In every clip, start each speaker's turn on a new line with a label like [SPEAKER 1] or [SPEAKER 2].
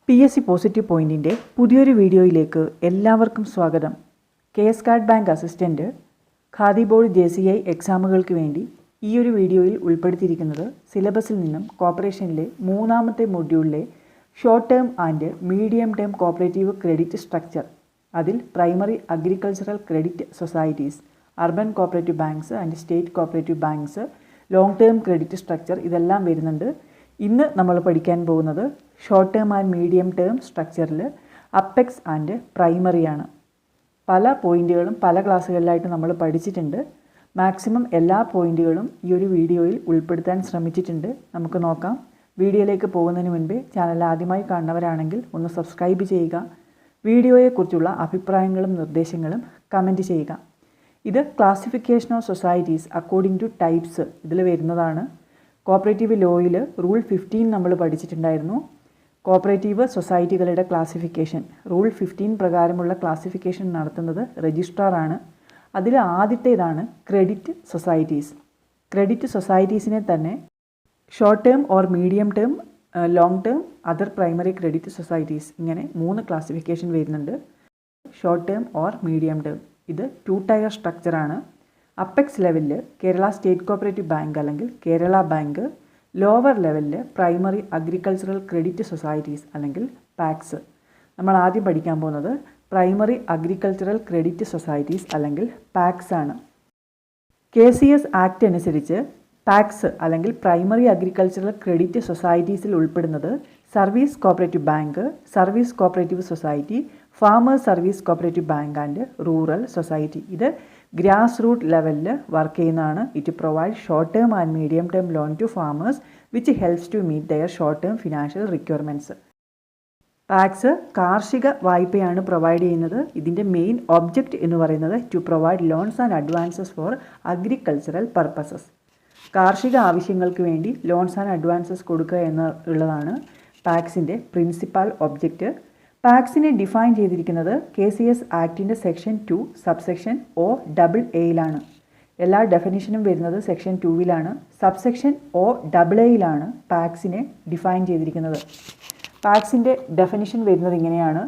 [SPEAKER 1] PSC positive പോയിന്റിൻ്റെ പുതിയൊരു വീഡിയോയിലേക്ക് എല്ലാവർക്കും സ്വാഗതം. KS card bank assistant Khadi board JCI എക്സാമുകൾക്ക് വേണ്ടി ഈ ഒരു വീഡിയോയിൽ ഉൾപ്പെടുത്തിയിരിക്കുന്നത് സിലബസിൽ നിന്നും കോർപ്പറേഷനിലെ മൂന്നാമത്തെ മൊഡ്യൂളിലെ short term and medium term cooperative credit structure, അതിൽ primary agricultural credit societies, urban cooperative banks and state cooperative banks, long term credit structure ഇതെല്ലാം വരുന്നുണ്ട്. ഇന്ന് നമ്മൾ പഠിക്കാൻ പോകുന്നത് short term and medium term സ്ട്രക്ചറിൽ അപ്പെക്സ് ആൻഡ് പ്രൈമറിയാണ്. പല പോയിന്റുകളും പല ക്ലാസ്സുകളിലായിട്ട് നമ്മൾ പഠിച്ചിട്ടുണ്ട്. മാക്സിമം എല്ലാ പോയിന്റുകളും ഈ ഒരു വീഡിയോയിൽ ഉൾപ്പെടുത്താൻ ശ്രമിച്ചിട്ടുണ്ട്. നമുക്ക് നോക്കാം. വീഡിയോയിലേക്ക് പോകുന്നതിന് മുൻപേ ചാനൽ ആദ്യമായി കാണുന്നവരാണെങ്കിൽ ഒന്ന് സബ്സ്ക്രൈബ് ചെയ്യുക. വീഡിയോയെക്കുറിച്ചുള്ള അഭിപ്രായങ്ങളും നിർദ്ദേശങ്ങളും കമൻറ്റ് ചെയ്യുക. ഇത് classification of societies according two types ഇതിൽ വരുന്നതാണ്. കോപ്പറേറ്റീവ് ലോയിൽ റൂൾ 15 നമ്മൾ പഠിച്ചിട്ടുണ്ടായിരുന്നു. കോപ്പറേറ്റീവ് സൊസൈറ്റികളുടെ ക്ലാസിഫിക്കേഷൻ റൂൾ 15 പ്രകാരമുള്ള ക്ലാസിഫിക്കേഷൻ നടത്തുന്നത് രജിസ്ട്രാറാണ്. അതിൽ ആദ്യത്തേതാണ് ക്രെഡിറ്റ് സൊസൈറ്റീസ്. ക്രെഡിറ്റ് സൊസൈറ്റീസിനെ തന്നെ short term or medium term, long term, other primary credit societies, ഇങ്ങനെ 3 ക്ലാസിഫിക്കേഷൻ വരുന്നുണ്ട്. Short term or medium term ഇത് 2 ടയർ സ്ട്രക്ചറാണ്. അപ്പെക്സ് ലെവലിൽ കേരള സ്റ്റേറ്റ് കോപ്പറേറ്റീവ് ബാങ്ക് അല്ലെങ്കിൽ കേരള ബാങ്ക്, ലോവർ ലെവലിൽ പ്രൈമറി അഗ്രികൾച്ചറൽ ക്രെഡിറ്റ് സൊസൈറ്റീസ് അല്ലെങ്കിൽ PACS. നമ്മൾ ആദ്യം പഠിക്കാൻ പോകുന്നത് പ്രൈമറി അഗ്രികൾച്ചറൽ ക്രെഡിറ്റ് സൊസൈറ്റീസ് അല്ലെങ്കിൽ പാക്സ് ആണ്. KCS ആക്ട് അനുസരിച്ച് പാക്സ് അല്ലെങ്കിൽ പ്രൈമറി അഗ്രികൾച്ചറൽ ക്രെഡിറ്റ് സൊസൈറ്റീസിൽ ഉൾപ്പെടുന്നത് service cooperative bank, service cooperative society, farmers service cooperative bank and rural society. ഇത് ഗ്രാസ് റൂട്ട് ലെവലിൽ വർക്ക് ചെയ്യുന്നതാണ്. It provide short term and medium term loan to farmers which helps to meet their short term financial requirements. PACS കാർഷിക വായ്പയാണ് provide ചെയ്യുന്നത്. ഇതിൻ്റെ main object എന്ന് പറയുന്നത് to provide loans and advances for agricultural purposes. കാർഷിക ആവശ്യങ്ങൾക്ക് വേണ്ടി loans and advances കൊടുക്കുക എന്നുള്ളതാണ് പാക്സിൻ്റെ പ്രിൻസിപ്പൽ ഒബ്ജക്റ്റ്. പാക്സിനെ ഡിഫൈൻ ചെയ്തിരിക്കുന്നത് KCS ആക്ടിൻ്റെ സെക്ഷൻ 2 സബ്സെക്ഷൻ OAAയിലാണ്. എല്ലാ ഡെഫിനിഷനും വരുന്നത് സെക്ഷൻ 2വിലാണ്. സബ്സെക്ഷൻ OAAയിലാണ് പാക്സിനെ ഡിഫൈൻ ചെയ്തിരിക്കുന്നത്. പാക്സിൻ്റെ ഡെഫിനിഷൻ വരുന്നത് ഇങ്ങനെയാണ്.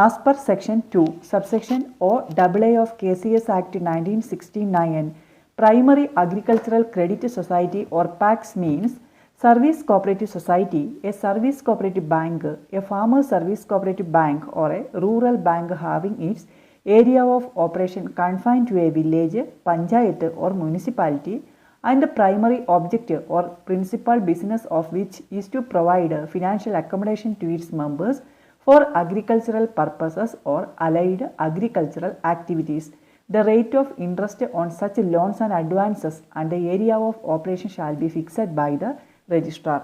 [SPEAKER 1] As per section 2 subsection OAA of KCS act 1969, primary agricultural credit society or PACS means service cooperative society, a service cooperative bank, a farmer service cooperative bank or a rural bank having its area of operation confined to a village, panchayat or municipality, and the primary object or principal business of which is to provide financial accommodation to its members for agricultural purposes or allied agricultural activities. The rate of interest on such loans and advances and the area of operation shall be fixed by the registrar.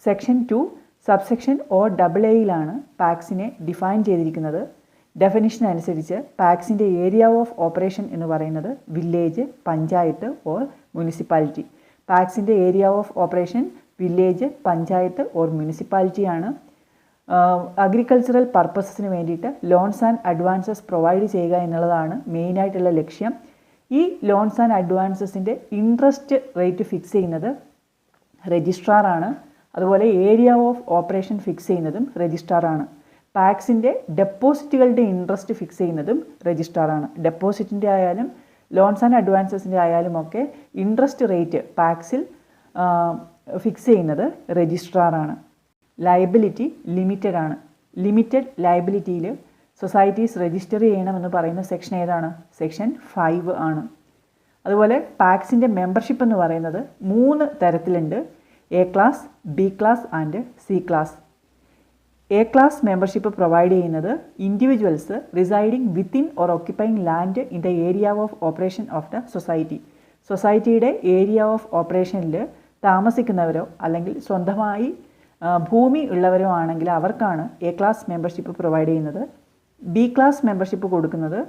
[SPEAKER 1] Section 2 subsection OAAയിലാണ് പാക്സിനെ define ചെയ്തിരിക്കുന്നത്. Definition അനുസരിച്ച് പാക്സിൻ്റെ area of operation എന്ന് പറയുന്നത് village, panchayat or municipality. പാക്സിൻ്റെ area of operation village, panchayat or മുനിസിപ്പാലിറ്റിയാണ്. Agricultural പർപ്പസസിന് വേണ്ടിയിട്ട് ലോൺസ് ആൻഡ് അഡ്വാൻസസ് പ്രൊവൈഡ് ചെയ്യുക എന്നുള്ളതാണ് മെയിനായിട്ടുള്ള ലക്ഷ്യം. ഈ ലോൺസ് ആൻഡ് അഡ്വാൻസസിൻ്റെ ഇൻട്രസ്റ്റ് റേറ്റ് ഫിക്സ് ചെയ്യുന്നത് രജിസ്ട്രാറാണ്. അതുപോലെ ഏരിയ ഓഫ് ഓപ്പറേഷൻ ഫിക്സ് ചെയ്യുന്നതും രജിസ്ട്രാറാണ്. പാക്സിൻ്റെ ഡെപ്പോസിറ്റുകളുടെ ഇൻട്രസ്റ്റ് ഫിക്സ് ചെയ്യുന്നതും രജിസ്ട്രാറാണ്. ഡെപ്പോസിറ്റിൻ്റെ ആയാലും ലോൺസ് ആൻഡ് അഡ്വാൻസസിൻ്റെ ആയാലും ഒക്കെ ഇൻട്രസ്റ്റ് റേറ്റ് പാക്സിൽ ഫിക്സ് ചെയ്യുന്നത് രജിസ്ട്രാറാണ്. ലയബിലിറ്റി ലിമിറ്റഡ് ആണ്. ലിമിറ്റഡ് ലയബിലിറ്റിയിൽ സൊസൈറ്റീസ് രജിസ്റ്റർ ചെയ്യണമെന്ന് പറയുന്ന സെക്ഷൻ ഏതാണ്? സെക്ഷൻ 5 ആണ്. അതുപോലെ പാക്സിൻ്റെ മെമ്പർഷിപ്പ് എന്ന് പറയുന്നത് 3 തരത്തിലുണ്ട്. A class, B class and C class. A class membership provide ചെയ്യുന്നത് individuals residing within or occupying land in the area of operation of the society. സൊസൈറ്റിയുടെ ഏരിയ ഓഫ് ഓപ്പറേഷനിൽ താമസിക്കുന്നവരോ അല്ലെങ്കിൽ സ്വന്തമായി ഭൂമി ഉള്ളവരോ ആണെങ്കിൽ അവർക്കാണ് A ക്ലാസ് മെമ്പർഷിപ്പ് പ്രൊവൈഡ് ചെയ്യുന്നത്. B ക്ലാസ് മെമ്പർഷിപ്പ് കൊടുക്കുന്നത്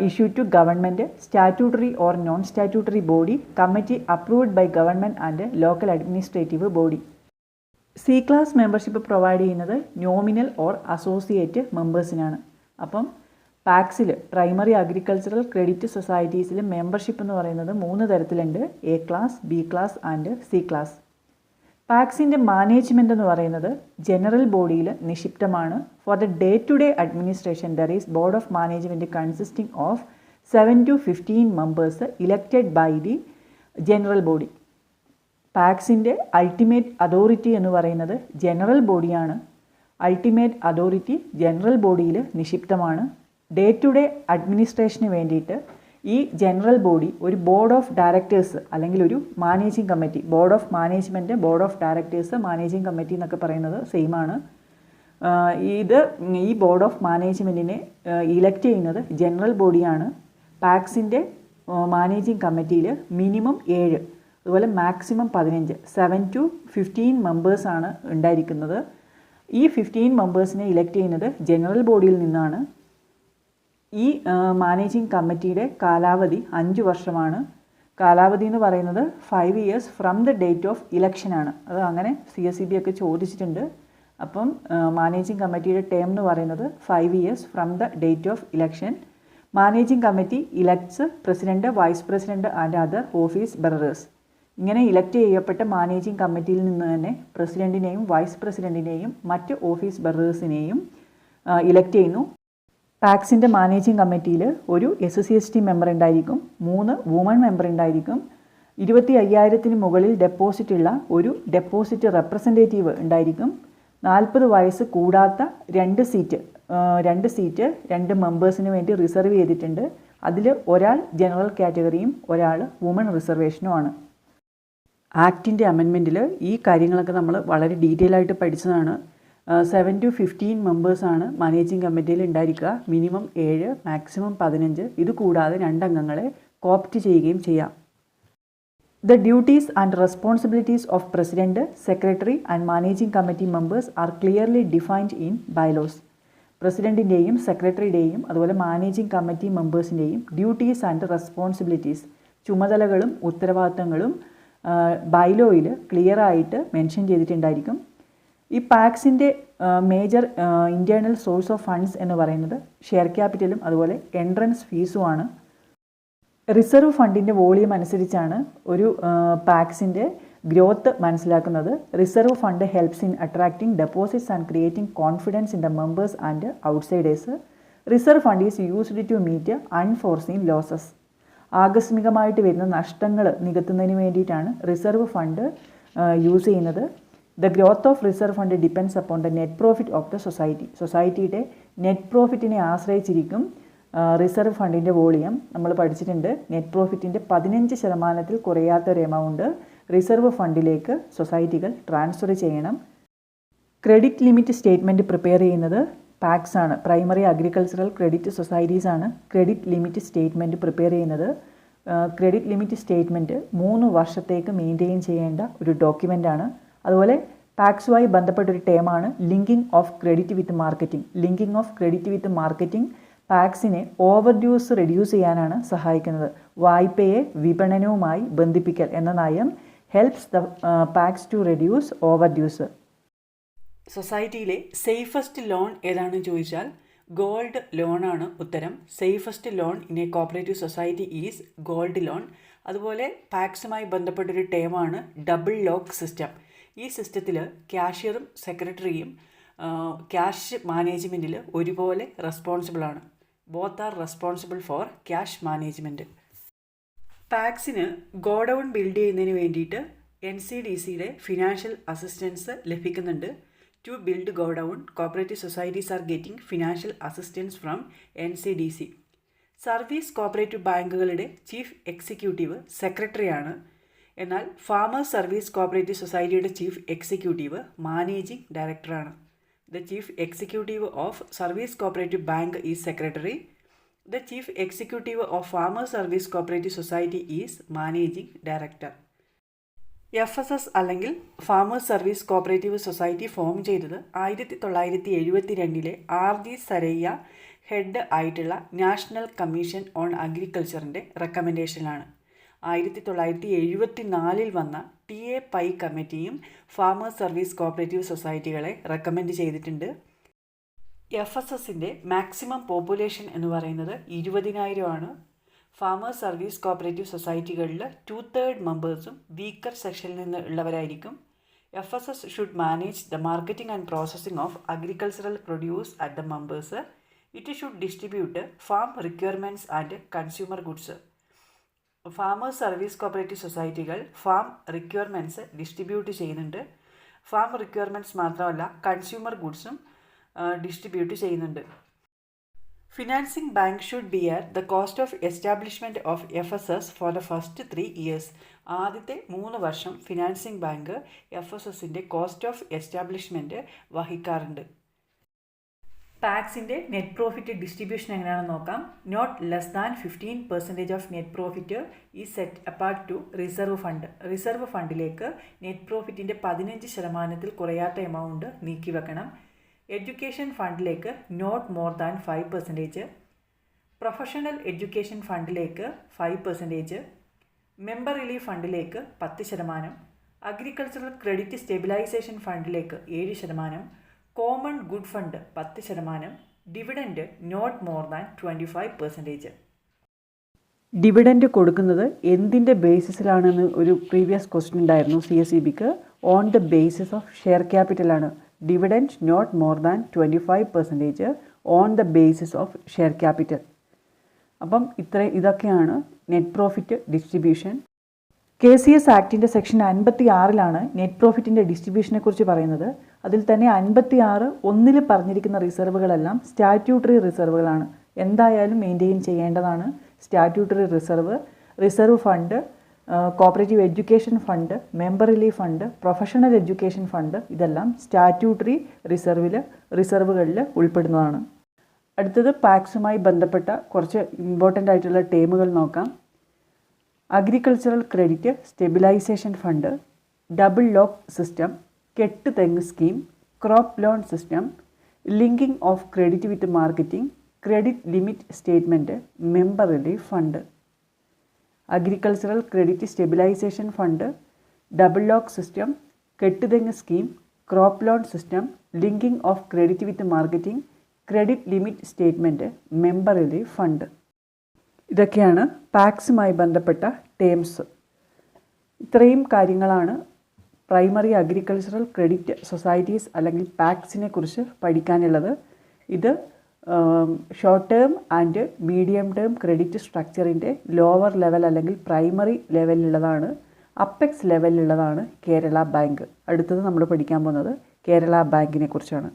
[SPEAKER 1] issue to government, statutory or non statutory body, committee approved by government and local administrative body. C class membership provide ചെയ്യുന്നത് നോമിനൽ ഓർ അസോസിയേറ്റ് മെമ്പേഴ്സിനാണ്. അപ്പം പാക്സിൽ പ്രൈമറി അഗ്രികൾച്ചറൽ ക്രെഡിറ്റ് സൊസൈറ്റീസിൽ membership എന്ന് പറയുന്നത് 3 തരത്തിലുണ്ട്. A class, B class and C class. പാക്സിൻ്റെ management എന്ന് പറയുന്നത് ജനറൽ ബോഡിയിൽ നിക്ഷിപ്തമാണ്. For the day to day administration there is board of management consisting of 7 to 15 members elected by the general body. പാക്സിൻ്റെ അൾട്ടിമേറ്റ് അതോറിറ്റി എന്ന് പറയുന്നത് general ബോഡിയാണ്. Ultimate authority general ബോഡിയിൽ നിക്ഷിപ്തമാണ്. ഡേ ടു ഡേ അഡ്മിനിസ്ട്രേഷന് വേണ്ടിയിട്ട് ഈ ജനറൽ ബോഡി ഒരു ബോർഡ് ഓഫ് ഡയറക്ടേഴ്സ് അല്ലെങ്കിൽ ഒരു managing committee, board of management, board of directors, managing committee എന്നൊക്കെ പറയുന്നത് സെയിം ആണ്. ഈ ബോർഡ് ഓഫ് മാനേജ്മെൻറ്റിനെ ഇലക്ട് ചെയ്യുന്നത് ജനറൽ ബോഡിയാണ്. പാക്സിൻ്റെ മാനേജിംഗ് കമ്മിറ്റിയിൽ മിനിമം 7, അതുപോലെ മാക്സിമം 15, 7 to 15 മെമ്പേഴ്സാണ് ഉണ്ടായിരിക്കുന്നത്. ഈ 15 മെമ്പേഴ്സിനെ ഇലക്ട് ചെയ്യുന്നത് ജനറൽ ബോഡിയിൽ നിന്നാണ്. ഈ മാനേജിംഗ് കമ്മിറ്റിയുടെ കാലാവധി 5 വർഷമാണ്. കാലാവധി എന്ന് പറയുന്നത് 5 years from the date of ഇലക്ഷനാണ്. അത് അങ്ങനെ CSEB ഒക്കെ ചോദിച്ചിട്ടുണ്ട്. അപ്പം മാനേജിംഗ് കമ്മിറ്റിയുടെ ടേം എന്ന് പറയുന്നത് 5 years from the date of election. Managing committee elects president, vice president and other office bearers. ഇങ്ങനെ ഇലക്ട് ചെയ്യപ്പെട്ട മാനേജിംഗ് കമ്മിറ്റിയിൽ നിന്ന് തന്നെ പ്രസിഡന്റിനെയും വൈസ് പ്രസിഡന്റിനെയും മറ്റ് ഓഫീസ് ബെറേഴ്സിനെയും ഇലക്ട് ചെയ്യുന്നു. പാക്സിൻ്റെ മാനേജിംഗ് കമ്മിറ്റിയിൽ ഒരു SC/ST മെമ്പർ ഉണ്ടായിരിക്കും, 3 വുമൺ മെമ്പർ ഉണ്ടായിരിക്കും, 25,000 മുകളിൽ ഡെപ്പോസിറ്റ് ഉള്ള ഒരു ഡെപ്പോസിറ്റ് റെപ്രസെൻറ്റേറ്റീവ് ഉണ്ടായിരിക്കും, 40 വയസ്സ് കൂടാത്ത 2 സീറ്റ് 2 മെമ്പേഴ്സിന് വേണ്ടി റിസർവ് ചെയ്തിട്ടുണ്ട്. അതിൽ ഒരാൾ ജനറൽ കാറ്റഗറിയും ഒരാൾ വുമൺ റിസർവേഷനുമാണ്. ആക്ടിൻ്റെ അമെൻമെൻറ്റിൽ ഈ കാര്യങ്ങളൊക്കെ നമ്മൾ വളരെ ഡീറ്റെയിൽ ആയിട്ട് പഠിച്ചതാണ്. 7 to 15 മെമ്പേഴ്സാണ് മാനേജിംഗ് കമ്മിറ്റിയിൽ ഉണ്ടായിരിക്കുക. Minimum 7, maximum 15. ഇത് കൂടാതെ 2 അംഗങ്ങളെ കോപ്റ്റ് ചെയ്യുകയും ചെയ്യാം. The duties and responsibilities of President, Secretary and Managing Committee members are clearly defined in bylaws. പ്രസിഡൻറ്റിൻ്റെയും സെക്രട്ടറിയുടെയും അതുപോലെ മാനേജിംഗ് കമ്മിറ്റി മെമ്പേഴ്സിൻ്റെയും ഡ്യൂട്ടീസ് ആൻഡ് റെസ്പോൺസിബിലിറ്റീസ്, ചുമതലകളും ഉത്തരവാദിത്തങ്ങളും ബൈലോയിൽ ക്ലിയറായിട്ട് മെൻഷൻ ചെയ്തിട്ടുണ്ടായിരിക്കും. ഈ പാക്സിൻ്റെ major internal source of funds എന്ന് പറയുന്നത് ഷെയർ ക്യാപിറ്റലും അതുപോലെ എൻട്രൻസ് ഫീസുമാണ്. റിസർവ് ഫണ്ടിൻ്റെ വോളിയം അനുസരിച്ചാണ് ഒരു പാക്സിൻ്റെ ഗ്രോത്ത് മനസ്സിലാക്കുന്നത്. Reserve fund helps in attracting deposits and creating confidence in the members and outsiders. Reserve fund is used to meet unforeseen losses. ആകസ്മികമായിട്ട് വരുന്ന നഷ്ടങ്ങൾ നികത്തുന്നതിന് വേണ്ടിയിട്ടാണ് റിസർവ് ഫണ്ട് യൂസ് ചെയ്യുന്നത്. The growth of reserve fund depends upon the net profit of the society. സൊസൈറ്റിയുടെ net പ്രോഫിറ്റിനെ ആശ്രയിച്ചിരിക്കും reserve ഫണ്ടിൻ്റെ വോളിയം. നമ്മൾ പഠിച്ചിട്ടുണ്ട്, നെറ്റ് പ്രോഫിറ്റിൻ്റെ 15% കുറയാത്തൊരു എമൗണ്ട് റിസർവ് ഫണ്ടിലേക്ക് സൊസൈറ്റികൾ ട്രാൻസ്ഫർ ചെയ്യണം. ക്രെഡിറ്റ് ലിമിറ്റ് സ്റ്റേറ്റ്മെൻറ്റ് പ്രിപ്പയർ ചെയ്യുന്നത് പാക്സ് ആണ്. പ്രൈമറി അഗ്രികൾച്ചറൽ ക്രെഡിറ്റ് സൊസൈറ്റീസ് ആണ് ക്രെഡിറ്റ് ലിമിറ്റ് സ്റ്റേറ്റ്മെൻറ്റ് പ്രിപ്പയർ ചെയ്യുന്നത്. ക്രെഡിറ്റ് ലിമിറ്റ് സ്റ്റേറ്റ്മെൻറ്റ് 3 വർഷത്തേക്ക് മെയിൻറ്റെയിൻ ചെയ്യേണ്ട ഒരു ഡോക്യുമെൻ്റാണ്. അതുപോലെ പാക്സുമായി ബന്ധപ്പെട്ടൊരു ടേമാണ് linking of credit with marketing. Linking of credit with marketing പാക്സിനെ ഓവർ ഡ്യൂസ് റെഡ്യൂസ് ചെയ്യാനാണ് സഹായിക്കുന്നത്. വായ്പയെ വിപണനവുമായി ബന്ധിപ്പിക്കൽ എന്ന നയം helps the PACS to reduce overdues. സൊസൈറ്റിയിലെ സേഫസ്റ്റ് ലോൺ ഏതാണെന്ന് ചോദിച്ചാൽ ഗോൾഡ് ലോണാണ് ഉത്തരം. Safest loan in a cooperative society is gold loan. അതുപോലെ പാക്സുമായി ബന്ധപ്പെട്ടൊരു ടേമാണ് ഡബിൾ ലോക്ക് സിസ്റ്റം. ഈ സിസ്റ്റത്തിൽ ക്യാഷ്യറും സെക്രട്ടറിയും ക്യാഷ് മാനേജ്മെൻറ്റിൽ ഒരുപോലെ റെസ്പോൺസിബിളാണ്. Both are responsible for cash management. പാക്സിന് ഗോഡൗൺ ബിൽഡ് ചെയ്യുന്നതിന് വേണ്ടിയിട്ട് NCDCയുടെ ഫിനാൻഷ്യൽ അസിസ്റ്റൻസ് ലഭിക്കുന്നുണ്ട്. To build godown, cooperative societies are getting financial assistance from NCDC. Service cooperative ബാങ്കുകളുടെ ചീഫ് എക്സിക്യൂട്ടീവ് സെക്രട്ടറിയാണ്. എന്നാൽ ഫാമേഴ്സ് സർവീസ് കോപ്പറേറ്റീവ് സൊസൈറ്റിയുടെ ചീഫ് എക്സിക്യൂട്ടീവ് മാനേജിംഗ് ഡയറക്ടറാണ്. The chief executive of Service Cooperative Bank is secretary. The chief executive of Farmer Service Cooperative Society is managing director. FSS അല്ലെങ്കിൽ farmers service cooperative society form ചെയ്തത് 1972 RG Saraiya head ആയിട്ടുള്ള national commission on അഗ്രികൾച്ചറിൻ്റെ റെക്കമെൻഡേഷനിലാണ്. 1974 വന്ന TA pi കമ്മിറ്റിയും farmers service cooperative സൊസൈറ്റികളെ recommend ചെയ്തിട്ടുണ്ട്. FSSൻ്റെ maximum population എന്ന് പറയുന്നത് 20,000 ആണ്. Farmers service cooperative സൊസൈറ്റികളിൽ 2/3 മെമ്പേഴ്സും weaker സെക്ഷനിൽ നിന്ന് ഉള്ളവരായിരിക്കും. FSS should manage the marketing and processing of agricultural produce at the members. It should distribute farm requirements and consumer goods. Farmers service cooperative സൊസൈറ്റികൾ farm requirements distribute ചെയ്യുന്നുണ്ട്. Farm requirements മാത്രമല്ല consumer ഗുഡ്സും distribute ചെയ്യുന്നുണ്ട്. Financing bank should bear the cost of establishment of FSS for the first 3 years. ആദ്യത്തെ 3 വർഷം financing bank FSSൻ്റെ cost of establishment വഹിക്കാറുണ്ട്. ടാക്സിൻ്റെ നെറ്റ് പ്രോഫിറ്റ് ഡിസ്ട്രിബ്യൂഷൻ എങ്ങനെയാണെന്ന് നോക്കാം. Not less than 15% of net profit ഈ set apart to reserve fund. Reserve ഫണ്ടിലേക്ക് net പ്രോഫിറ്റിൻ്റെ 15% കുറയാത്ത എമൗണ്ട് നീക്കിവെക്കണം. എഡ്യൂക്കേഷൻ ഫണ്ടിലേക്ക് not more than 5%. Professional education ഫണ്ടിലേക്ക് 5%. മെമ്പർ റിലീഫ് ഫണ്ടിലേക്ക് 10%. അഗ്രികൾച്ചറൽ ക്രെഡിറ്റ് സ്റ്റെബിലൈസേഷൻ ഫണ്ടിലേക്ക് 7%. Common good fund 10%. Dividend not more than 25%. Dividend കൊടുക്കുന്നത് എന്തിൻ്റെ ബേസിസിലാണെന്ന് ഒരു പ്രീവിയസ് ക്വസ്റ്റ്യൻ ഉണ്ടായിരുന്നു CSEBക്ക്. On the basis of share ക്യാപിറ്റലാണ്. Dividend not more than 25% on the basis of share capital. അപ്പം ഇതൊക്കെയാണ് നെറ്റ് പ്രോഫിറ്റ് ഡിസ്ട്രിബ്യൂഷൻ. KCS ആക്ടിൻ്റെ സെക്ഷൻ 56 നെറ്റ് പ്രോഫിറ്റിൻ്റെ ഡിസ്ട്രിബ്യൂഷനെ കുറിച്ച് പറയുന്നത്. അതിൽ തന്നെ 56(1) പറഞ്ഞിരിക്കുന്ന റിസർവുകളെല്ലാം സ്റ്റാറ്റ്യൂട്ടറി റിസർവുകളാണ്. എന്തായാലും മെയിൻറ്റെയിൻ ചെയ്യേണ്ടതാണ്. Statutory reserve, reserve fund, cooperative education fund, member relief fund, professional education fund ഇതെല്ലാം സ്റ്റാറ്റ്യൂട്ടറി റിസർവുകളിൽ ഉൾപ്പെടുന്നതാണ്. അടുത്തത് പാക്സുമായി ബന്ധപ്പെട്ട കുറച്ച് ഇമ്പോർട്ടൻ്റ് ആയിട്ടുള്ള ടേമുകൾ നോക്കാം. Agricultural credit stabilisation fund, double lock system, കെട്ട് തെങ്ങ് scheme, crop loan system, linking of credit with marketing, credit limit statement, member relief fund. Agricultural credit stabilisation fund, double lock system, കെട്ട് തെങ്ങ് scheme, crop loan system, linking of credit with marketing, credit limit statement, member relief fund. ഇതൊക്കെയാണ് പാക്സുമായി ബന്ധപ്പെട്ട terms. ഇത്രയും കാര്യങ്ങളാണ് primary agricultural credit societies അല്ലെങ്കിൽ പാക്സിനെ കുറിച്ച് പഠിക്കാനുള്ളത്. ഇത് short term and medium term credit സ്ട്രക്ചറിൻ്റെ ലോവർ ലെവൽ അല്ലെങ്കിൽ പ്രൈമറി ലെവലിലുള്ളതാണ്. അപ്പെക്സ് ലെവലിലുള്ളതാണ് കേരള ബാങ്ക്. അടുത്തത് നമ്മൾ പഠിക്കാൻ പോകുന്നത് കേരള ബാങ്കിനെ കുറിച്ചാണ്.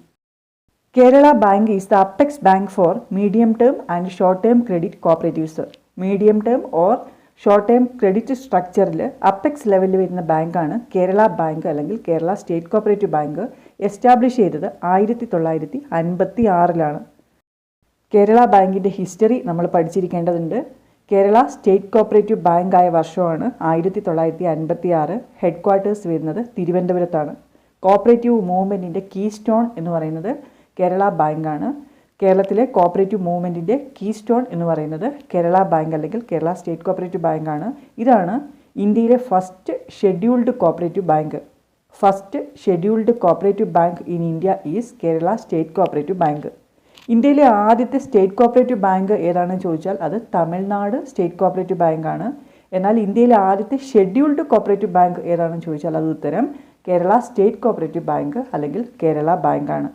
[SPEAKER 1] Kerala bank is the apex bank for medium term and short term credit cooperatives. Medium term or short term credit സ്ട്രക്ചറിൽ അപ്പെക്സ് ലെവലിൽ വരുന്ന ബാങ്കാണ് കേരള ബാങ്ക് അല്ലെങ്കിൽ Kerala state cooperative bank. Establish ചെയ്തത് 1956. കേരള ബാങ്കിൻ്റെ ഹിസ്റ്ററി നമ്മൾ പഠിച്ചിരിക്കേണ്ടതുണ്ട്. കേരള സ്റ്റേറ്റ് കോപ്പറേറ്റീവ് ബാങ്കായ വർഷമാണ് 1956. ഹെഡ് ക്വാർട്ടേഴ്സ് വരുന്നത് തിരുവനന്തപുരത്താണ്. കോപ്പറേറ്റീവ് മൂവ്മെൻറ്റിൻ്റെ കീ സ്റ്റോൺ എന്ന് പറയുന്നത് കേരള ബാങ്കാണ്. കേരളത്തിലെ കോപ്പറേറ്റീവ് മൂവ്മെൻറ്റിൻ്റെ കീ സ്റ്റോൺ എന്ന് പറയുന്നത് കേരള ബാങ്ക് അല്ലെങ്കിൽ കേരള സ്റ്റേറ്റ് കോപ്പറേറ്റീവ് ബാങ്കാണ്. ഇതാണ് ഇന്ത്യയിലെ first scheduled cooperative bank. First scheduled cooperative bank in India is Kerala state cooperative bank. ഇന്ത്യയിലെ ആദ്യത്തെ സ്റ്റേറ്റ് കോപ്പറേറ്റീവ് ബാങ്ക് ഏതാണെന്ന് ചോദിച്ചാൽ അത് തമിഴ്നാട് സ്റ്റേറ്റ് കോപ്പറേറ്റീവ് ബാങ്കാണ്. എന്നാൽ ഇന്ത്യയിലെ ആദ്യത്തെ ഷെഡ്യൂൾഡ് കോപ്പറേറ്റീവ് ബാങ്ക് ഏതാണെന്ന് ചോദിച്ചാൽ അത് ഉത്തരം കേരള സ്റ്റേറ്റ് കോപ്പറേറ്റീവ് ബാങ്ക് അല്ലെങ്കിൽ കേരള ബാങ്കാണ്.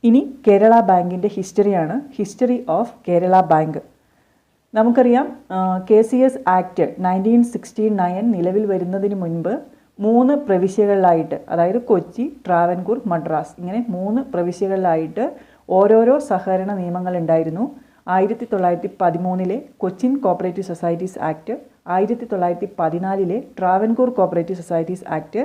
[SPEAKER 1] ഇനി കേരള ബാങ്കിൻ്റെ ഹിസ്റ്ററിയാണ്. History of Kerala bank. നമുക്കറിയാം KCS ആക്ട് 1969 നിലവിൽ വരുന്നതിന് മുൻപ് 3 പ്രവിശ്യകളിലായിട്ട്, അതായത് കൊച്ചി, ട്രാവൻകൂർ, മദ്രാസ്, ഇങ്ങനെ 3 പ്രവിശ്യകളിലായിട്ട് ഓരോരോ സഹകരണ നിയമങ്ങൾ ഉണ്ടായിരുന്നു. 1913 Cochin cooperative societies act, 1914 Travancore cooperative societies act,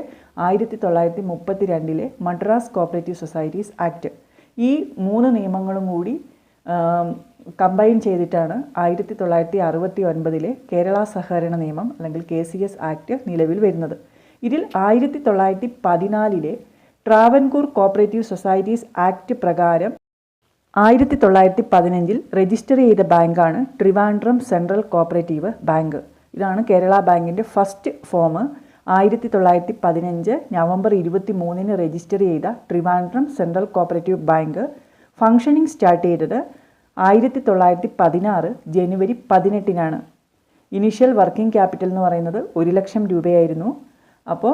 [SPEAKER 1] 1932 Madras cooperative societies act. ഈ 3 നിയമങ്ങളും കൂടി കമ്പൈൻ ചെയ്തിട്ടാണ് 1969 കേരള സഹകരണ നിയമം അല്ലെങ്കിൽ KCS ആക്ട് നിലവിൽ വരുന്നത്. ഇതിൽ 1914 ട്രാവൻകൂർ കോപ്പറേറ്റീവ് സൊസൈറ്റീസ് ആക്ട് പ്രകാരം 1915 രജിസ്റ്റർ ചെയ്ത ബാങ്കാണ് ട്രിവാൻഡ്രം സെൻട്രൽ കോപ്പറേറ്റീവ് ബാങ്ക്. ഇതാണ് കേരള ബാങ്കിൻ്റെ ഫസ്റ്റ് ഫോം. 1915 നവംബർ 23 രജിസ്റ്റർ ചെയ്ത Trivandrum central cooperative bank functioning start ചെയ്തത് 1916 ജനുവരി 18. ഇനീഷ്യൽ വർക്കിംഗ് ക്യാപിറ്റൽ എന്ന് പറയുന്നത് 1 ലക്ഷം രൂപയായിരുന്നു. അപ്പോൾ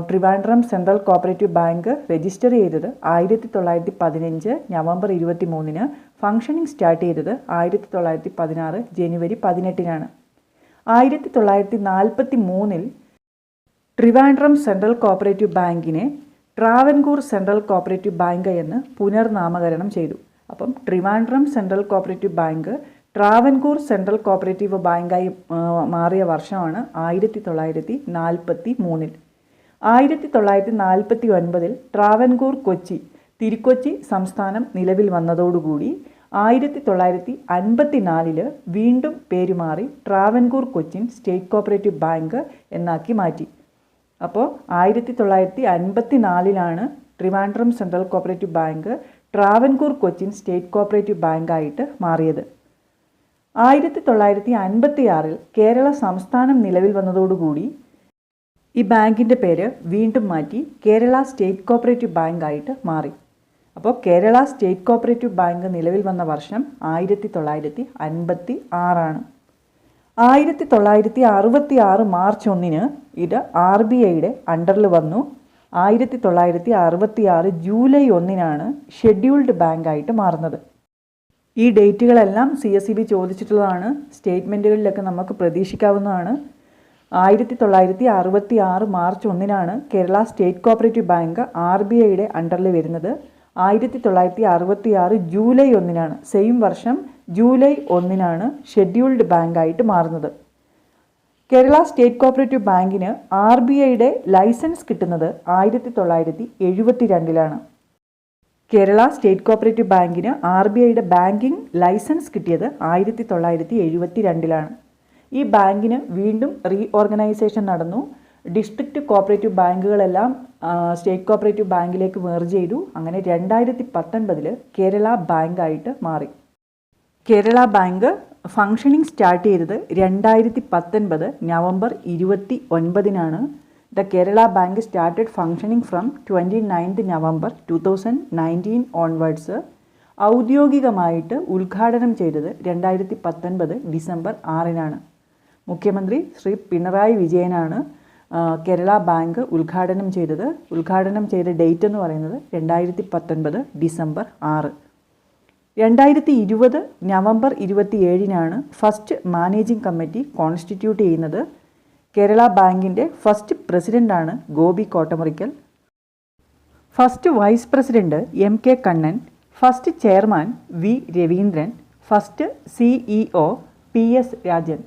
[SPEAKER 1] Trivandrum central cooperative bank register ചെയ്തത് 1915 നവംബർ 23-ന്, ഫംഗ്ഷനിങ് സ്റ്റാർട്ട് ചെയ്തത് 1916 ജനുവരി 18-നാണ്. 1943-ൽ ട്രിവാൻഡ്രം സെൻട്രൽ കോപ്പറേറ്റീവ് ബാങ്കിനെ ട്രാവൻകൂർ സെൻട്രൽ കോപ്പറേറ്റീവ് ബാങ്ക് എന്ന് പുനർനാമകരണം ചെയ്തു. അപ്പം Trivandrum central cooperative bank Travancore central cooperative ബാങ്കായി മാറിയ വർഷമാണ് 1943. 1949-ൽ ട്രാവൻകൂർ തിരുക്കൊച്ചി സംസ്ഥാനം നിലവിൽ വന്നതോടുകൂടി 1954-ൽ വീണ്ടും പേരുമാറി Travancore Cochin state cooperative bank എന്നാക്കി മാറ്റി. അപ്പോൾ 1954-ലാണ് Trivandrum central cooperative bank Travancore Cochin state cooperative ബാങ്കായിട്ട് മാറിയത്. 1956-ൽ കേരള സംസ്ഥാനം നിലവിൽ വന്നതോടുകൂടി ഈ ബാങ്കിൻ്റെ പേര് വീണ്ടും മാറ്റി കേരള സ്റ്റേറ്റ് കോപ്പറേറ്റീവ് ബാങ്കായിട്ട് മാറി. അപ്പോൾ കേരള സ്റ്റേറ്റ് കോപ്പറേറ്റീവ് ബാങ്ക് നിലവിൽ വന്ന വർഷം 1956-ആണ്. 1966 മാർച്ച് 1-ന് ഇത് RBIയുടെ അണ്ടറിൽ വന്നു. 1966 ജൂലൈ 1-നാണ് ഷെഡ്യൂൾഡ് ബാങ്കായിട്ട് മാറുന്നത്. ഈ ഡേറ്റുകളെല്ലാം CSEB ചോദിച്ചിട്ടുള്ളതാണ്. സ്റ്റേറ്റ്മെൻറ്റുകളിലൊക്കെ നമുക്ക് പ്രതീക്ഷിക്കാവുന്നതാണ്. 1966 മാർച്ച് 1-നാണ് കേരള സ്റ്റേറ്റ് കോപ്പറേറ്റീവ് ബാങ്ക് RBIയുടെ അണ്ടറിൽ വരുന്നത്. 1966 ജൂലൈ 1-നാണ്, സെയിം വർഷം ജൂലൈ 1-നാണ് ഷെഡ്യൂൾഡ് ബാങ്കായിട്ട് മാറുന്നത്. കേരള സ്റ്റേറ്റ് കോപ്പറേറ്റീവ് ബാങ്കിന് RBIയുടെ ലൈസൻസ് കിട്ടുന്നത് 1972-ലാണ്. കേരള സ്റ്റേറ്റ് കോപ്പറേറ്റീവ് ബാങ്കിന് RBIയുടെ ബാങ്കിംഗ് ലൈസൻസ് കിട്ടിയത് 1972-ലാണ്. ഈ ബാങ്കിന് വീണ്ടും റീഓർഗനൈസേഷൻ നടന്നു. ഡിസ്ട്രിക്റ്റ് കോപ്പറേറ്റീവ് ബാങ്കുകളെല്ലാം സ്റ്റേറ്റ് കോപ്പറേറ്റീവ് ബാങ്കിലേക്ക് മെർജ് ചെയ്തു. അങ്ങനെ 2019-ൽ കേരള ബാങ്കായിട്ട് മാറി. കേരള ബാങ്ക് ഫംഗ്ഷനിങ് സ്റ്റാർട്ട് ചെയ്തത് 2019 നവംബർ 29-നാണ്. The Kerala bank started functioning from 29th November 2019 onwards. ഔദ്യോഗികമായിട്ട് ഉദ്ഘാടനം ചെയ്തത് 2019 ഡിസംബർ 6-നാണ്. മുഖ്യമന്ത്രി ശ്രീ പിണറായി വിജയനാണ് കേരള ബാങ്ക് ഉദ്ഘാടനം ചെയ്തത്. ഉദ്ഘാടനം ചെയ്ത ഡേറ്റ് എന്ന് പറയുന്നത് 2019 ഡിസംബർ 6. 2020 നവംബർ 27-നാണ് ഫസ്റ്റ് മാനേജിംഗ് കമ്മിറ്റി കോൺസ്റ്റിറ്റ്യൂട്ട് ചെയ്യുന്നത്. കേരള ബാങ്കിൻ്റെ ഫസ്റ്റ് പ്രസിഡൻ്റാണ് Gopi Kottamurikkal. First vice president MK Kannan, first chairman V Raveendran, first CEO PS Rajan,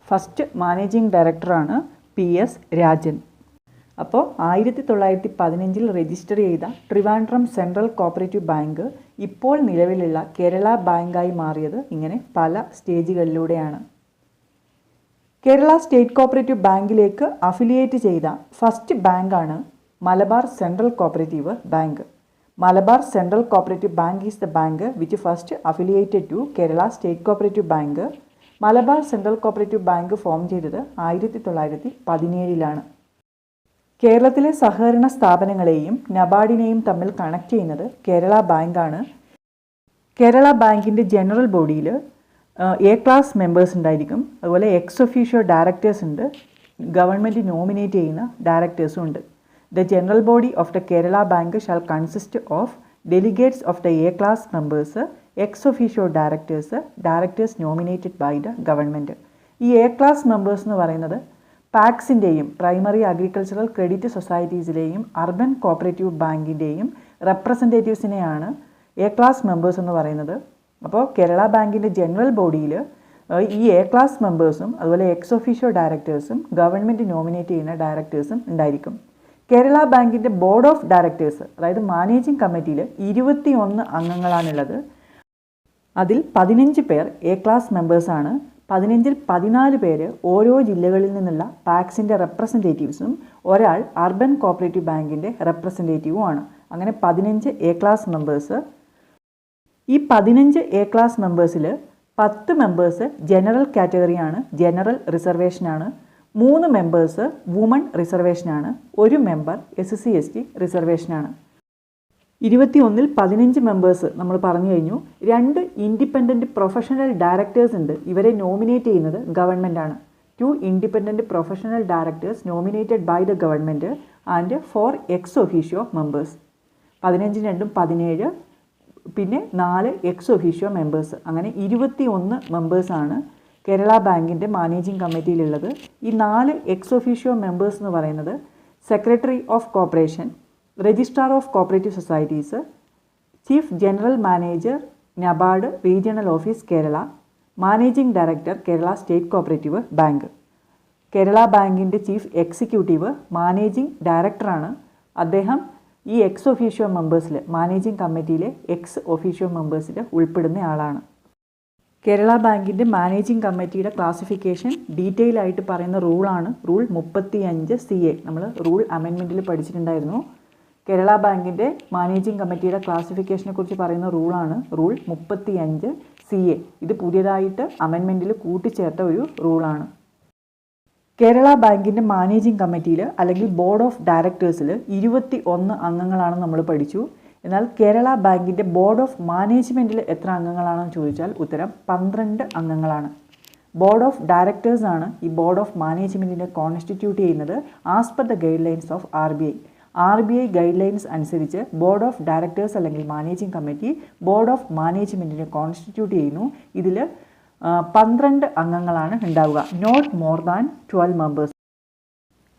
[SPEAKER 1] first managing ഡയറക്ടറാണ് PS രാജൻ. അപ്പോൾ 1915-ൽ രജിസ്റ്റർ ചെയ്ത ട്രിവാൻഡ്രം സെൻട്രൽ കോപ്പറേറ്റീവ് ബാങ്ക് ഇപ്പോൾ നിലവിലുള്ള കേരള ബാങ്കായി മാറിയത് ഇങ്ങനെ പല സ്റ്റേജുകളിലൂടെയാണ്. കേരള സ്റ്റേറ്റ് കോപ്പറേറ്റീവ് ബാങ്കിലേക്ക് അഫിലിയേറ്റ് ചെയ്ത ഫസ്റ്റ് ബാങ്കാണ് Malabar central cooperative bank. Malabar central cooperative bank is the bank which first affiliated to Kerala state cooperative bank. Malabar central cooperative bank form ചെയ്തത് 1917-ലാണ്. കേരളത്തിലെ സഹകരണ സ്ഥാപനങ്ങളെയും നബാർഡിനെയും തമ്മിൽ കണക്ട് ചെയ്യുന്നത് കേരള ബാങ്കാണ്. കേരള ബാങ്കിൻ്റെ ജനറൽ ബോഡിയിൽ A ക്ലാസ് മെമ്പേഴ്സ് ഉണ്ടായിരിക്കും. അതുപോലെ എക്സ് ഒഫീഷ്യോ ഡയറക്ടേഴ്സ് ഉണ്ട്. ഗവൺമെൻറ് നോമിനേറ്റ് ചെയ്യുന്ന ഡയറക്ടേഴ്സും ഉണ്ട്. The general body of the Kerala Bank shall consist of delegates of the A class members, ex officio directors, directors nominated by the government. ഈ A class members എന്ന് പറയുന്നത് പാക്സിൻ്റെയും primary agricultural credit സൊസൈറ്റീസിലെയും urban cooperative ബാങ്കിൻ്റെയും റെപ്രസെൻറ്റേറ്റീവ്സിനെയാണ് A class members എന്ന് പറയുന്നത്. അപ്പോൾ കേരള ബാങ്കിൻ്റെ ജനറൽ ബോഡിയിൽ ഈ A ക്ലാസ് മെമ്പേഴ്സും അതുപോലെ എക്സ് ഒഫീഷ്യോ ഡയറക്ടേഴ്സും ഗവൺമെൻറ് നോമിനേറ്റ് ചെയ്യുന്ന ഡയറക്ടേഴ്സും ഉണ്ടായിരിക്കും. കേരള ബാങ്കിൻ്റെ ബോർഡ് ഓഫ് ഡയറക്ടേഴ്സ്, അതായത് മാനേജിംഗ് കമ്മിറ്റിയിൽ 21 അംഗങ്ങളാണുള്ളത്. അതിൽ 15 പേർ A ക്ലാസ് മെമ്പേഴ്സാണ്. 15-ൽ 14 പേര് ഓരോ ജില്ലകളിൽ നിന്നുള്ള പാക്സിൻ്റെ റെപ്രസെൻറ്റേറ്റീവ്സും ഒരാൾ അർബൻ കോപ്പറേറ്റീവ് ബാങ്കിൻ്റെ റെപ്രസെൻറ്റേറ്റീവുമാണ്. അങ്ങനെ 15 A ക്ലാസ് മെമ്പേഴ്സ്. ഈ 15 A ക്ലാസ് മെമ്പേഴ്സിൽ 10 മെമ്പേഴ്സ് ജനറൽ കാറ്റഗറിയാണ്, ജനറൽ റിസർവേഷനാണ്. 3 മെമ്പേഴ്സ് വുമൺ റിസർവേഷനാണ്. 1 മെമ്പർ SC/ST റിസർവേഷനാണ്. 21-ൽ 15 മെമ്പേഴ്സ് നമ്മൾ പറഞ്ഞു കഴിഞ്ഞു. 2 ഇൻഡിപെൻഡൻറ്റ് പ്രൊഫഷണൽ ഡയറക്ടേഴ്സ് ഉണ്ട്. ഇവരെ നോമിനേറ്റ് ചെയ്യുന്നത് ഗവൺമെൻറ്റാണ്. 2 independent professional directors nominated by the government and 4 ex officio members. 15 2 17, പിന്നെ 4 എക്സ് ഒഫീഷ്യോ മെമ്പേഴ്സ്. അങ്ങനെ 21 മെമ്പേഴ്സാണ് കേരള ബാങ്കിൻ്റെ മാനേജിംഗ് കമ്മിറ്റിയിലുള്ളത്. ഈ 4 എക്സ് ഒഫീഷ്യോ മെമ്പേഴ്സ് എന്ന് പറയുന്നത് secretary of corporation, registrar of cooperative societies, chief general manager NABARD regional office Kerala, managing director Kerala state cooperative bank. Kerala ബാങ്കിൻ്റെ chief executive managing ഡയറക്ടറാണ്. അദ്ദേഹം ഈ എക്സ് ഒഫീഷ്യോ മെമ്പേഴ്സിൽ, മാനേജിംഗ് കമ്മിറ്റിയിലെ എക്സ് ഒഫീഷ്യോ മെമ്പേഴ്സിൽ ഉൾപ്പെടുന്ന ആളാണ്. കേരള ബാങ്കിൻ്റെ മാനേജിംഗ് കമ്മിറ്റിയുടെ ക്ലാസിഫിക്കേഷൻ ഡീറ്റെയിൽ ആയിട്ട് പറയുന്ന റൂളാണ് റൂൾ 35 CA. നമ്മൾ റൂൾ അമെൻമെൻറ്റിൽ പഠിച്ചിട്ടുണ്ടായിരുന്നു. കേരള ബാങ്കിൻ്റെ മാനേജിംഗ് കമ്മിറ്റിയുടെ ക്ലാസിഫിക്കേഷനെ കുറിച്ച് പറയുന്ന റൂളാണ് റൂൾ 35 CA. ഇത് പുതിയതായിട്ട് അമെൻമെൻറ്റിൽ കൂട്ടിച്ചേർത്ത ഒരു റൂളാണ്. കേരള ബാങ്കിൻ്റെ മാനേജിംഗ് കമ്മിറ്റിയിൽ അല്ലെങ്കിൽ ബോർഡ് ഓഫ് ഡയറക്ടേഴ്സിൽ 21 അംഗങ്ങളാണ് നമ്മൾ പഠിച്ചു. എന്നാൽ കേരള ബാങ്കിൻ്റെ ബോർഡ് ഓഫ് മാനേജ്മെൻറ്റിൽ എത്ര അംഗങ്ങളാണെന്ന് ചോദിച്ചാൽ ഉത്തരം 12 അംഗങ്ങളാണ്. ബോർഡ് ഓഫ് ഡയറക്ടേഴ്സാണ് ഈ ബോർഡ് ഓഫ് മാനേജ്മെൻറ്റിനെ കോൺസ്റ്റിറ്റ്യൂട്ട് ചെയ്യുന്നത് as per the guidelines of RBI. RBI guidelines അനുസരിച്ച് ബോർഡ് ഓഫ് ഡയറക്ടേഴ്സ് അല്ലെങ്കിൽ മാനേജിംഗ് കമ്മിറ്റി ബോർഡ് ഓഫ് മാനേജ്മെൻറ്റിനെ കോൺസ്റ്റിറ്റ്യൂട്ട് ചെയ്യുന്നു. ഇതിൽ 12 അംഗങ്ങളാണ് ഉണ്ടാവുക, not more than 12 members.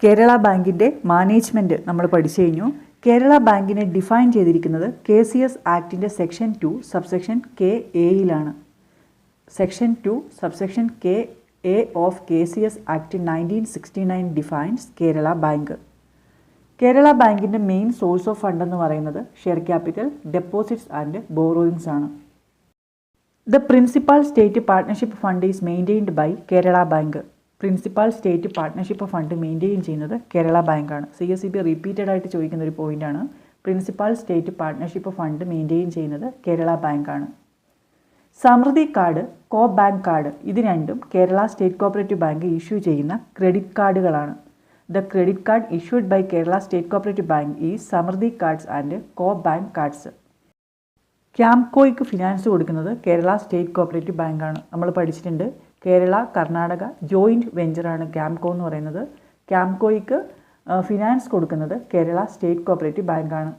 [SPEAKER 1] Kerala ബാങ്കിൻ്റെ മാനേജ്മെൻറ്റ് നമ്മൾ പഠിച്ചു കഴിഞ്ഞു. കേരള ബാങ്കിനെ ഡിഫൈൻ ചെയ്തിരിക്കുന്നത് KCS ആക്ടിൻ്റെ സെക്ഷൻ 2 സബ്സെക്ഷൻ KAയിലാണ്. Section 2 subsection KA of KCS act 1969 defines Kerala bank. Kerala ബാങ്കിൻ്റെ മെയിൻ സോഴ്സ് ഓഫ് ഫണ്ട് എന്ന് പറയുന്നത് share capital, deposits and borrowings ആണ്. The principal state partnership fund is maintained by Kerala bank. Principal state partnership fund maintain ചെയ്യുന്നത് കേരള ബാങ്കാണ്. CSEB repeated ആയിട്ട് ചോദിക്കുന്ന ഒരു പോയിൻ്റാണ്. Principal state partnership fund maintain ചെയ്യുന്നത് കേരള ബാങ്കാണ്. സമൃദ്ധി കാർഡ്, കോ ബാങ്ക് കാർഡ്, ഇത് രണ്ടും Kerala state cooperative bank issue ചെയ്യുന്ന ക്രെഡിറ്റ് കാർഡുകളാണ്. The credit card issued by Kerala state cooperative bank is Samruddhi cards and co bank cards. ക്യാംകോയ്ക്ക് ഫിനാൻസ് കൊടുക്കുന്നത് കേരള സ്റ്റേറ്റ് കോപ്പറേറ്റീവ് ബാങ്കാണ്. നമ്മൾ പഠിച്ചിട്ടുണ്ട്. കേരള കർണാടക ജോയിൻറ്റ് വെഞ്ചറാണ് ക്യാംകോ എന്ന് പറയുന്നത്. ക്യാംകോയ്ക്ക് ഫിനാൻസ് കൊടുക്കുന്നത് കേരള സ്റ്റേറ്റ് കോപ്പറേറ്റീവ് ബാങ്കാണ്.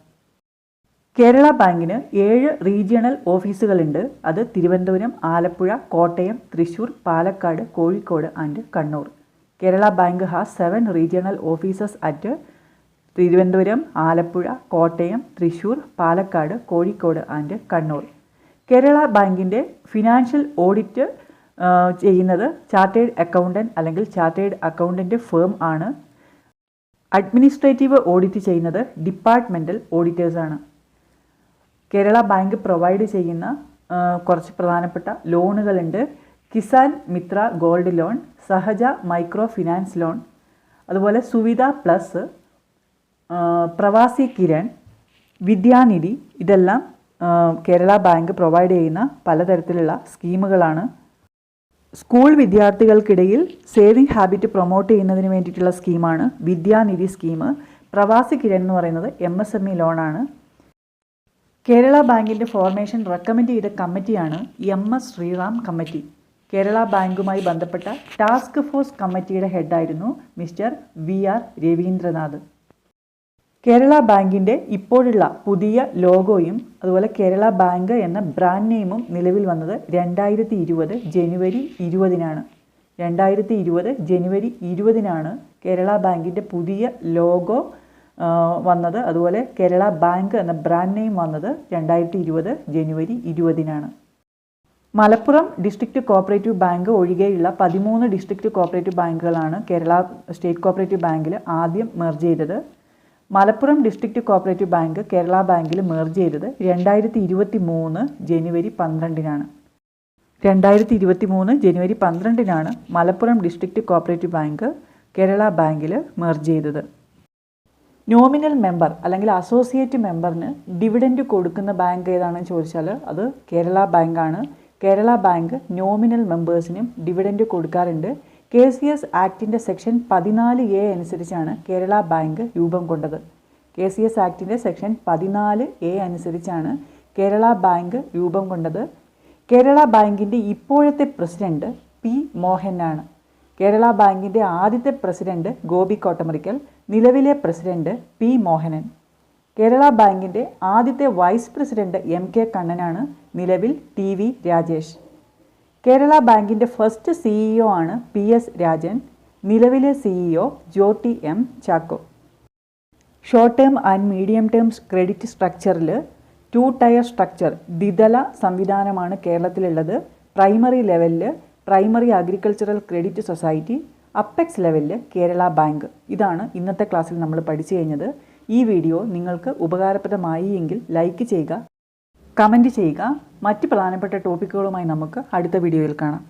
[SPEAKER 1] കേരള ബാങ്കിന് 7 റീജിയണൽ ഓഫീസുകളുണ്ട്. അത് Thiruvananthapuram, Alappuzha, Kottayam, Thrissur, Palakkad, Kozhikode and Kannur. Kerala bank has 7 regional offices at Thiruvananthapuram, Alappuzha, Kottayam, Thrissur, Palakkad, Kozhikode and Kannur. Kerala ബാങ്കിൻ്റെ ഫിനാൻഷ്യൽ ഓഡിറ്റ് ചെയ്യുന്നത് ചാർട്ടേഡ് അക്കൗണ്ടൻറ്റ് അല്ലെങ്കിൽ ചാർട്ടേഡ് അക്കൗണ്ടൻറ്റ് ഫേം ആണ്. അഡ്മിനിസ്ട്രേറ്റീവ് ഓഡിറ്റ് ചെയ്യുന്നത് ഡിപ്പാർട്ട്മെൻറ്റൽ ഓഡിറ്റേഴ്സാണ്. കേരള ബാങ്ക് പ്രൊവൈഡ് ചെയ്യുന്ന കുറച്ച് പ്രധാനപ്പെട്ട ലോണുകളുണ്ട്. Kisan Mitra gold loan, Sahaja micro finance loan, അതുപോലെ സുവിധ പ്ലസ്, പ്രവാസി കിരൺ, വിദ്യാനിധി, ഇതെല്ലാം കേരള ബാങ്ക് പ്രൊവൈഡ് ചെയ്യുന്ന പലതരത്തിലുള്ള സ്കീമുകളാണ്. സ്കൂൾ വിദ്യാർത്ഥികൾക്കിടയിൽ സേവിങ് ഹാബിറ്റ് പ്രൊമോട്ട് ചെയ്യുന്നതിന് വേണ്ടിയിട്ടുള്ള സ്കീമാണ് വിദ്യാനിധി സ്കീം. പ്രവാസി കിരൺ എന്ന് പറയുന്നത് MSME ലോണാണ്. കേരള ബാങ്കിൻ്റെ ഫോർമേഷൻ റെക്കമെൻഡ് ചെയ്ത കമ്മിറ്റിയാണ് MS ശ്രീറാം കമ്മിറ്റി. കേരള ബാങ്കുമായി ബന്ധപ്പെട്ട ടാസ്ക് ഫോഴ്സ് കമ്മിറ്റിയുടെ ഹെഡായിരുന്നു മിസ്റ്റർ VR രവീന്ദ്രനാഥ്. കേരള ബാങ്കിൻ്റെ ഇപ്പോഴുള്ള പുതിയ ലോഗോയും അതുപോലെ കേരള ബാങ്ക് എന്ന ബ്രാൻഡ് നെയിമും നിലവിൽ വന്നത് 2020 ജനുവരി 20-നാണ്. 2020 ജനുവരി 20-നാണ് കേരള ബാങ്കിൻ്റെ പുതിയ ലോഗോ വന്നത്. അതുപോലെ കേരള ബാങ്ക് എന്ന ബ്രാൻഡ് നെയിം വന്നത് 2020 ജനുവരി 20-നാണ്. മലപ്പുറം ഡിസ്ട്രിക്റ്റ് കോപ്പറേറ്റീവ് ബാങ്ക് ഒഴികെയുള്ള 13 ഡിസ്ട്രിക്റ്റ് കോപ്പറേറ്റീവ് ബാങ്കുകളാണ് കേരള സ്റ്റേറ്റ് കോപ്പറേറ്റീവ് ബാങ്കിൽ ആദ്യം മെർജ് ചെയ്തത്. Malappuram district cooperative bank Kerala ബാങ്കിൽ മെർജ് ചെയ്തത് 2023 ജനുവരി 12-നാണ്. 2023 ജനുവരി 12-നാണ് Malappuram district cooperative bank Kerala ബാങ്കിൽ മെർജ് ചെയ്തത്. നോമിനൽ മെമ്പർ അല്ലെങ്കിൽ അസോസിയേറ്റ് മെമ്പറിന് ഡിവിഡൻഡ് കൊടുക്കുന്ന ബാങ്ക് ഏതാണെന്ന് ചോദിച്ചാൽ അത് കേരള ബാങ്കാണ്. കേരള ബാങ്ക് നോമിനൽ മെമ്പേഴ്സിനും ഡിവിഡൻഡ് കൊടുക്കാറുണ്ട്. KCS ആക്ടിൻ്റെ സെക്ഷൻ 14A അനുസരിച്ചാണ് കേരള ബാങ്ക് രൂപം കൊണ്ടത്. KCS ആക്ടിൻ്റെ സെക്ഷൻ 14A അനുസരിച്ചാണ് കേരള ബാങ്ക് രൂപം കൊണ്ടത്. കേരള ബാങ്കിൻ്റെ ഇപ്പോഴത്തെ പ്രസിഡന്റ് P. മോഹനാണ്. കേരള ബാങ്കിൻ്റെ ആദ്യത്തെ പ്രസിഡന്റ് ഗോപി കോട്ടമറിക്കൽ, നിലവിലെ പ്രസിഡന്റ് പി മോഹനൻ. കേരള ബാങ്കിൻ്റെ ആദ്യത്തെ വൈസ് പ്രസിഡന്റ് MK കണ്ണനാണ്. നിലവിൽ TV രാജേഷ്. കേരള ബാങ്കിൻ്റെ ഫസ്റ്റ് CEO ആണ് PS രാജൻ. നിലവിലെ CEO Jyothi M Chacko. Short term and medium term credit സ്ട്രക്ചറിൽ 2 ടയർ സ്ട്രക്ചർ ദ്വിതല സംവിധാനമാണ് കേരളത്തിലുള്ളത്. പ്രൈമറി ലെവലിൽ primary agricultural credit society, apex ലെവലിൽ കേരള ബാങ്ക്. ഇതാണ് ഇന്നത്തെ ക്ലാസ്സിൽ നമ്മൾ പഠിച്ചു കഴിഞ്ഞത്. ഈ വീഡിയോ നിങ്ങൾക്ക് ഉപകാരപ്രദമായി എങ്കിൽ ലൈക്ക് ചെയ്യുക, കമൻറ്റ് ചെയ്യുക. മറ്റ് പ്രധാനപ്പെട്ട ടോപ്പിക്കുകളുമായി നമുക്ക് അടുത്ത വീഡിയോയിൽ കാണാം.